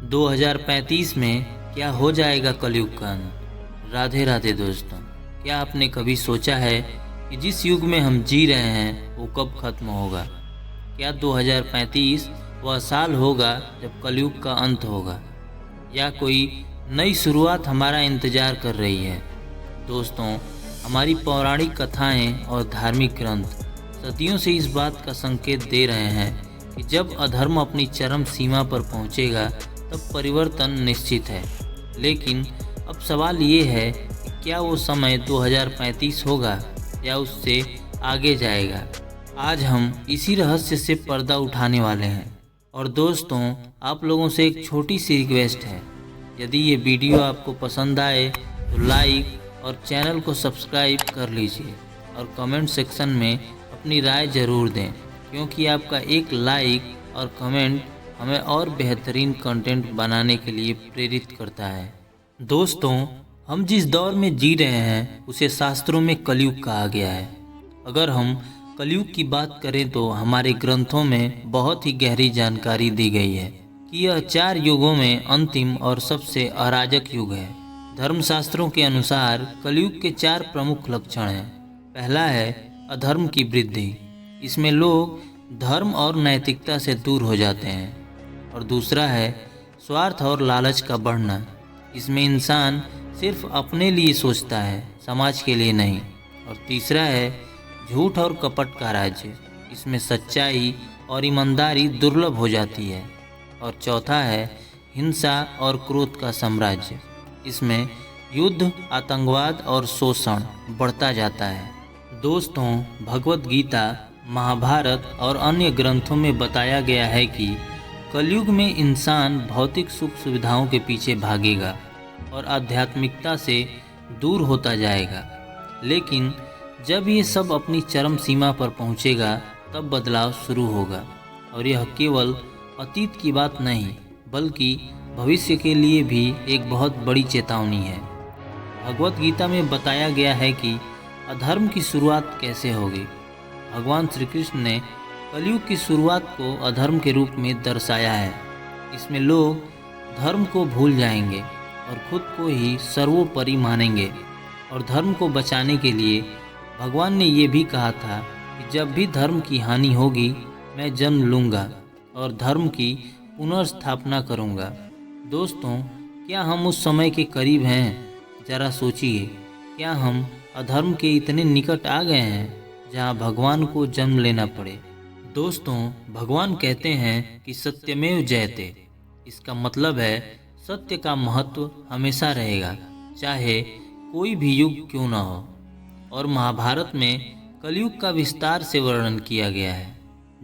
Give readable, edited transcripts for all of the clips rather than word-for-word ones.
2035 में क्या हो जाएगा कलयुग का अंत। राधे राधे दोस्तों, क्या आपने कभी सोचा है कि जिस युग में हम जी रहे हैं वो कब खत्म होगा? क्या 2035 वह साल होगा जब कलयुग का अंत होगा, या कोई नई शुरुआत हमारा इंतजार कर रही है? दोस्तों, हमारी पौराणिक कथाएं और धार्मिक ग्रंथ सदियों से इस बात का संकेत दे रहे हैं कि जब अधर्म अपनी चरम सीमा पर पहुंचेगा तब परिवर्तन निश्चित है। लेकिन अब सवाल ये है कि क्या वो समय 2035 होगा या उससे आगे जाएगा? आज हम इसी रहस्य से पर्दा उठाने वाले हैं। और दोस्तों, आप लोगों से एक छोटी सी रिक्वेस्ट है, यदि ये वीडियो आपको पसंद आए तो लाइक और चैनल को सब्सक्राइब कर लीजिए और कमेंट सेक्शन में अपनी राय ज़रूर दें, क्योंकि आपका एक लाइक और कमेंट हमें और बेहतरीन कंटेंट बनाने के लिए प्रेरित करता है। दोस्तों, हम जिस दौर में जी रहे हैं उसे शास्त्रों में कलयुग कहा गया है। अगर हम कलयुग की बात करें तो हमारे ग्रंथों में बहुत ही गहरी जानकारी दी गई है कि यह 4 युगों में अंतिम और सबसे अराजक युग है। धर्मशास्त्रों के अनुसार कलयुग के 4 प्रमुख लक्षण हैं। पहला है अधर्म की वृद्धि। इसमें लोग धर्म और नैतिकता से दूर हो जाते हैं। और दूसरा है स्वार्थ और लालच का बढ़ना। इसमें इंसान सिर्फ अपने लिए सोचता है, समाज के लिए नहीं। और तीसरा है झूठ और कपट का राज्य। इसमें सच्चाई और ईमानदारी दुर्लभ हो जाती है। और चौथा है हिंसा और क्रोध का साम्राज्य। इसमें युद्ध, आतंकवाद और शोषण बढ़ता जाता है। दोस्तों, भगवत गीता, महाभारत और अन्य ग्रंथों में बताया गया है कि कलयुग में इंसान भौतिक सुख सुविधाओं के पीछे भागेगा और आध्यात्मिकता से दूर होता जाएगा। लेकिन जब ये सब अपनी चरम सीमा पर पहुंचेगा तब बदलाव शुरू होगा। और यह केवल अतीत की बात नहीं बल्कि भविष्य के लिए भी एक बहुत बड़ी चेतावनी है। भगवत गीता में बताया गया है कि अधर्म की शुरुआत कैसे होगी। भगवान श्री कृष्ण ने कलयुग की शुरुआत को अधर्म के रूप में दर्शाया है। इसमें लोग धर्म को भूल जाएंगे और खुद को ही सर्वोपरि मानेंगे। और धर्म को बचाने के लिए भगवान ने ये भी कहा था कि जब भी धर्म की हानि होगी मैं जन्म लूँगा और धर्म की पुनर्स्थापना करूँगा। दोस्तों, क्या हम उस समय के करीब हैं? ज़रा सोचिए, क्या हम अधर्म के इतने निकट आ गए हैं जहाँ भगवान को जन्म लेना पड़े? दोस्तों, भगवान कहते हैं कि सत्यमेव जयते। इसका मतलब है सत्य का महत्व हमेशा रहेगा, चाहे कोई भी युग क्यों ना हो। और महाभारत में कलयुग का विस्तार से वर्णन किया गया है,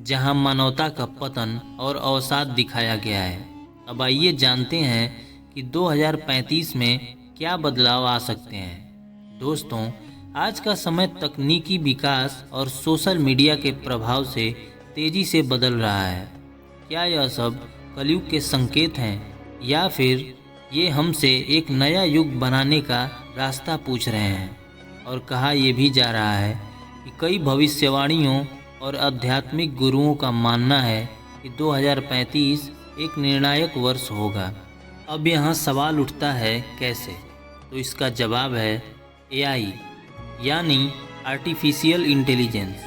जहां मानवता का पतन और अवसाद दिखाया गया है। अब आइए जानते हैं कि 2035 में क्या बदलाव आ सकते हैं। दोस्तों, आज का समय तकनीकी विकास और सोशल मीडिया के प्रभाव से तेजी से बदल रहा है। क्या यह सब कलयुग के संकेत हैं, या फिर ये हमसे एक नया युग बनाने का रास्ता पूछ रहे हैं? और कहा यह भी जा रहा है कि कई भविष्यवाणियों और आध्यात्मिक गुरुओं का मानना है कि 2035 एक निर्णायक वर्ष होगा। अब यहाँ सवाल उठता है कैसे? तो इसका जवाब है एआई, यानी आर्टिफिशियल इंटेलिजेंस।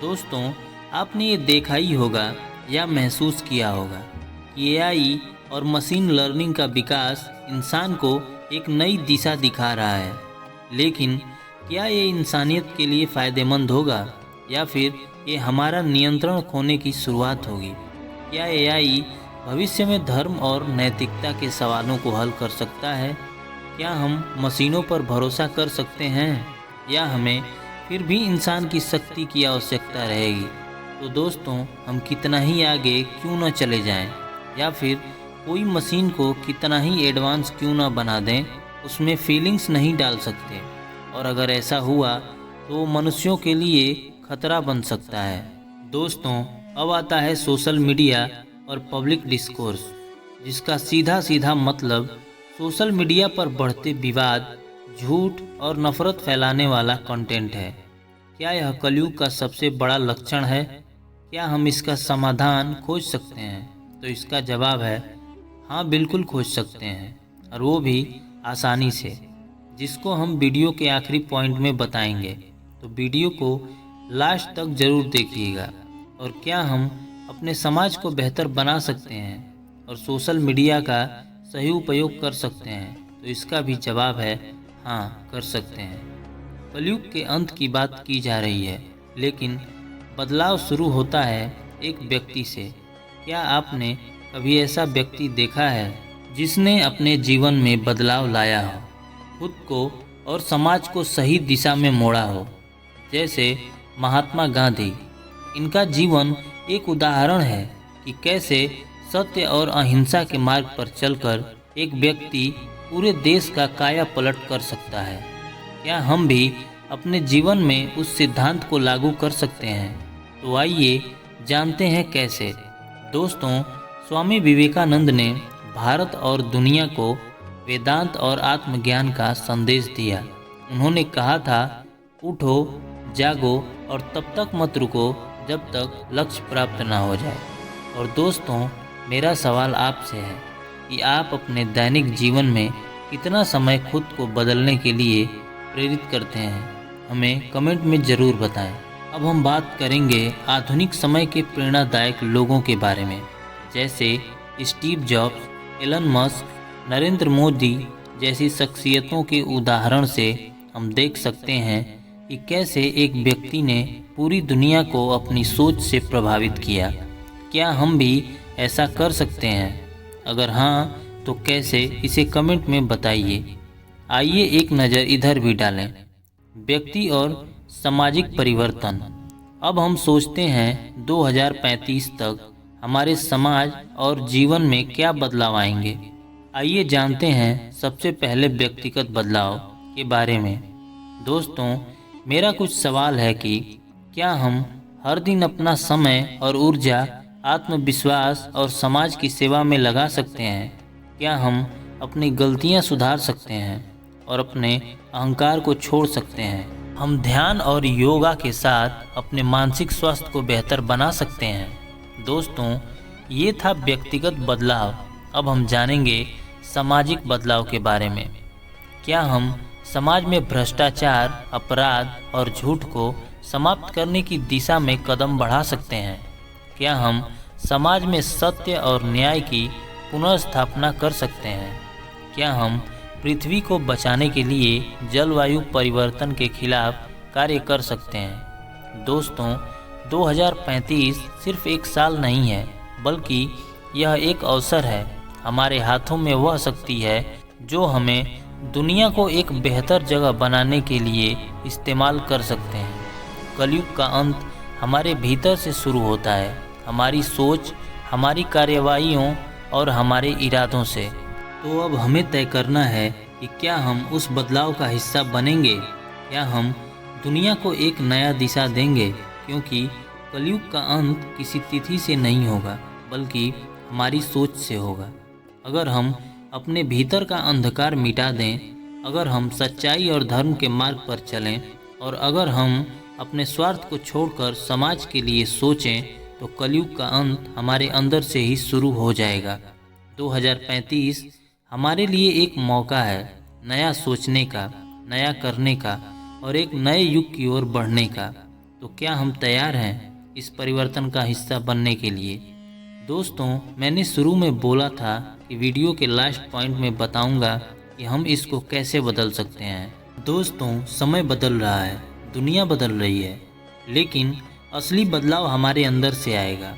दोस्तों, आपने ये देखा ही होगा या महसूस किया होगा कि एआई और मशीन लर्निंग का विकास इंसान को एक नई दिशा दिखा रहा है। लेकिन क्या ये इंसानियत के लिए फ़ायदेमंद होगा, या फिर ये हमारा नियंत्रण खोने की शुरुआत होगी? क्या एआई भविष्य में धर्म और नैतिकता के सवालों को हल कर सकता है? क्या हम मशीनों पर भरोसा कर सकते हैं, या हमें फिर भी इंसान की शक्ति की आवश्यकता रहेगी? तो दोस्तों, हम कितना ही आगे क्यों न चले जाएं, या फिर कोई मशीन को कितना ही एडवांस क्यों न बना दें, उसमें फीलिंग्स नहीं डाल सकते। और अगर ऐसा हुआ तो मनुष्यों के लिए खतरा बन सकता है। दोस्तों, अब आता है सोशल मीडिया और पब्लिक डिस्कोर्स, जिसका सीधा सीधा मतलब सोशल मीडिया पर बढ़ते विवाद, झूठ और नफरत फैलाने वाला कंटेंट है। क्या यह कलयुग का सबसे बड़ा लक्षण है? क्या हम इसका समाधान खोज सकते हैं? तो इसका जवाब है हाँ बिल्कुल खोज सकते हैं, और वो भी आसानी से, जिसको हम वीडियो के आखिरी पॉइंट में बताएंगे। तो वीडियो को लास्ट तक ज़रूर देखिएगा। और क्या हम अपने समाज को बेहतर बना सकते हैं और सोशल मीडिया का सही उपयोग कर सकते हैं? तो इसका भी जवाब है हाँ, कर सकते हैं। कलयुग के अंत की बात की जा रही है, लेकिन बदलाव शुरू होता है एक व्यक्ति से। क्या आपने कभी ऐसा व्यक्ति देखा है जिसने अपने जीवन में बदलाव लाया हो, खुद को और समाज को सही दिशा में मोड़ा हो? जैसे महात्मा गांधी, इनका जीवन एक उदाहरण है कि कैसे सत्य और अहिंसा के मार्ग पर चलकर एक व्यक्ति पूरे देश का काया पलट कर सकता है। क्या हम भी अपने जीवन में उस सिद्धांत को लागू कर सकते हैं? तो आइए जानते हैं कैसे। दोस्तों, स्वामी विवेकानंद ने भारत और दुनिया को वेदांत और आत्मज्ञान का संदेश दिया। उन्होंने कहा था, उठो, जागो और तब तक मत रुको जब तक लक्ष्य प्राप्त ना हो जाए। और दोस्तों, मेरा सवाल आपसे है कि आप अपने दैनिक जीवन में कितना समय खुद को बदलने के लिए प्रेरित करते हैं? हमें कमेंट में ज़रूर बताएं। अब हम बात करेंगे आधुनिक समय के प्रेरणादायक लोगों के बारे में, जैसे Steve Jobs, Elon Musk, Narendra Modi जैसी शख्सियतों के उदाहरण से हम देख सकते हैं कि कैसे एक व्यक्ति ने पूरी दुनिया को अपनी सोच से प्रभावित किया। क्या हम भी ऐसा कर सकते हैं? अगर हाँ, तो कैसे, इसे कमेंट में बताइए। आइए एक नज़र इधर भी डालें। व्यक्ति और सामाजिक परिवर्तन। अब हम सोचते हैं 2035 तक हमारे समाज और जीवन में क्या बदलाव आएंगे। आइए जानते हैं सबसे पहले व्यक्तिगत बदलाव के बारे में। दोस्तों, मेरा कुछ सवाल है कि क्या हम हर दिन अपना समय और ऊर्जा आत्मविश्वास और समाज की सेवा में लगा सकते हैं? क्या हम अपनी गलतियां सुधार सकते हैं और अपने अहंकार को छोड़ सकते हैं? हम ध्यान और योगा के साथ अपने मानसिक स्वास्थ्य को बेहतर बना सकते हैं। दोस्तों, ये था व्यक्तिगत बदलाव। अब हम जानेंगे सामाजिक बदलाव के बारे में। क्या हम समाज में भ्रष्टाचार, अपराध और झूठ को समाप्त करने की दिशा में कदम बढ़ा सकते हैं? क्या हम समाज में सत्य और न्याय की पुनर्स्थापना कर सकते हैं? क्या हम पृथ्वी को बचाने के लिए जलवायु परिवर्तन के खिलाफ कार्य कर सकते हैं? दोस्तों, 2035 सिर्फ एक साल नहीं है, बल्कि यह एक अवसर है। हमारे हाथों में वह शक्ति है जो हमें दुनिया को एक बेहतर जगह बनाने के लिए इस्तेमाल कर सकते हैं। कलयुग का अंत हमारे भीतर से शुरू होता है, हमारी सोच, हमारी कार्यवाहियों और हमारे इरादों से। तो अब हमें तय करना है कि क्या हम उस बदलाव का हिस्सा बनेंगे, क्या हम दुनिया को एक नया दिशा देंगे, क्योंकि कलयुग का अंत किसी तिथि से नहीं होगा, बल्कि हमारी सोच से होगा। अगर हम अपने भीतर का अंधकार मिटा दें, अगर हम सच्चाई और धर्म के मार्ग पर चलें, और अगर हम अपने स्वार्थ को छोड़कर समाज के लिए सोचें, तो कलयुग का अंत हमारे अंदर से ही शुरू हो जाएगा। 2035 हमारे लिए एक मौका है नया सोचने का, नया करने का और एक नए युग की ओर बढ़ने का। तो क्या हम तैयार हैं इस परिवर्तन का हिस्सा बनने के लिए? दोस्तों, मैंने शुरू में बोला था कि वीडियो के लास्ट पॉइंट में बताऊंगा कि हम इसको कैसे बदल सकते हैं। दोस्तों, समय बदल रहा है, दुनिया बदल रही है, लेकिन असली बदलाव हमारे अंदर से आएगा।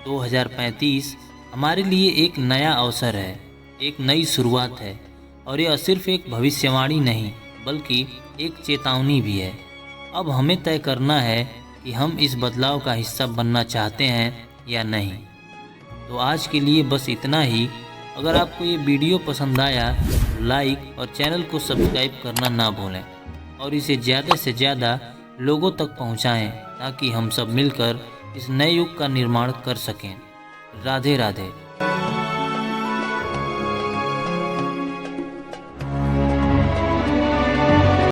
2035 हमारे लिए एक नया अवसर है, एक नई शुरुआत है, और यह सिर्फ एक भविष्यवाणी नहीं, बल्कि एक चेतावनी भी है। अब हमें तय करना है कि हम इस बदलाव का हिस्सा बनना चाहते हैं या नहीं। तो आज के लिए बस इतना ही। अगर आपको ये वीडियो पसंद आया तो लाइक और चैनल को सब्सक्राइब करना ना भूलें, और इसे ज़्यादा से ज़्यादा लोगों तक पहुंचाएं, ताकि हम सब मिलकर इस नए युग का निर्माण कर सकें। राधे राधे।